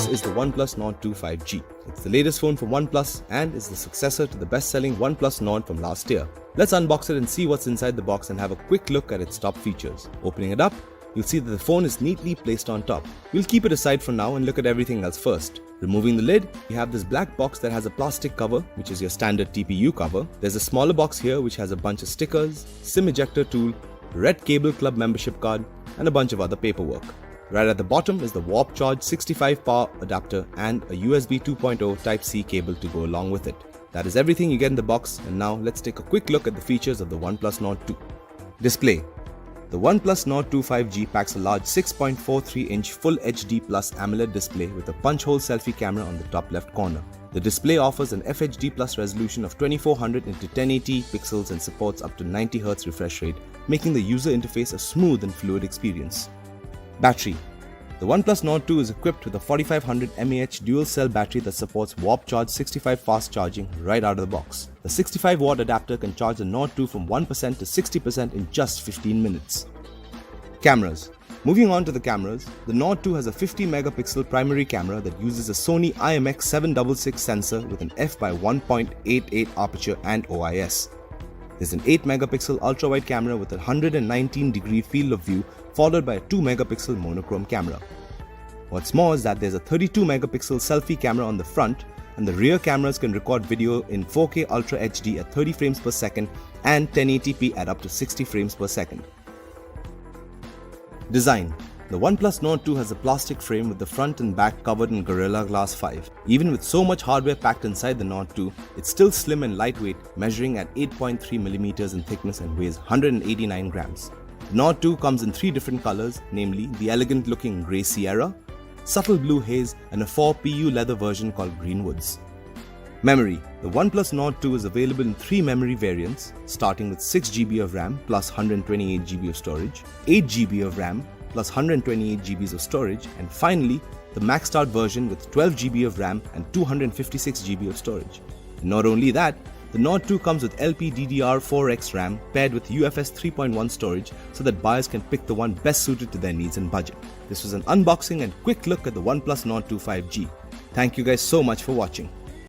is the OnePlus Nord 2 5G. It's the latest phone from OnePlus and is the successor to the best-selling OnePlus Nord from last year. Let's unbox it and see what's inside the box and have a quick look at its top features. Opening it up, you'll see that the phone is neatly placed on top. We'll keep it aside for now and look at everything else first. Removing the lid, you have this black box that has a plastic cover, which is your standard TPU cover. There's a smaller box here which has a bunch of stickers, SIM ejector tool, Red Cable Club membership card, and a bunch of other paperwork. Right at the bottom is the Warp Charge 65 power adapter and a USB 2.0 Type-C cable to go along with it. That is everything you get in the box, and now let's take a quick look at the features of the OnePlus Nord 2. Display. The OnePlus Nord 2 5G packs a large 6.43-inch Full HD Plus AMOLED display with a punch-hole selfie camera on the top left corner. The display offers an FHD Plus resolution of 2400 x 1080 pixels and supports up to 90Hz refresh rate, making the user interface a smooth and fluid experience. Battery. The OnePlus Nord 2 is equipped with a 4500 mAh dual-cell battery that supports Warp Charge 65 fast charging right out of the box. The 65-watt adapter can charge the Nord 2 from 1% to 60% in just 15 minutes. Cameras. Moving on to the cameras, the Nord 2 has a 50-megapixel primary camera that uses a Sony IMX766 sensor with an f/1.88 aperture and OIS. There's an 8-megapixel ultra-wide camera with a 119-degree field of view followed by a 2-megapixel monochrome camera. What's more is that there's a 32-megapixel selfie camera on the front, and the rear cameras can record video in 4K Ultra HD at 30 frames per second and 1080p at up to 60 frames per second. Design. The OnePlus Nord 2 has a plastic frame with the front and back covered in Gorilla Glass 5. Even with so much hardware packed inside the Nord 2, it's still slim and lightweight, measuring at 8.3mm in thickness and weighs 189 grams. The Nord 2 comes in 3 different colors, namely the elegant looking Grey Sierra, Subtle Blue Haze, and a 4PU leather version called Greenwoods. Memory. The OnePlus Nord 2 is available in 3 memory variants, starting with 6GB of RAM plus 128GB of storage, 8GB of RAM plus 128GB of storage, and finally, the maxed out version with 12GB of RAM and 256GB of storage. And not only that, the Nord 2 comes with LPDDR4X RAM paired with UFS 3.1 storage so that buyers can pick the one best suited to their needs and budget. This was an unboxing and quick look at the OnePlus Nord 2 5G. Thank you guys so much for watching.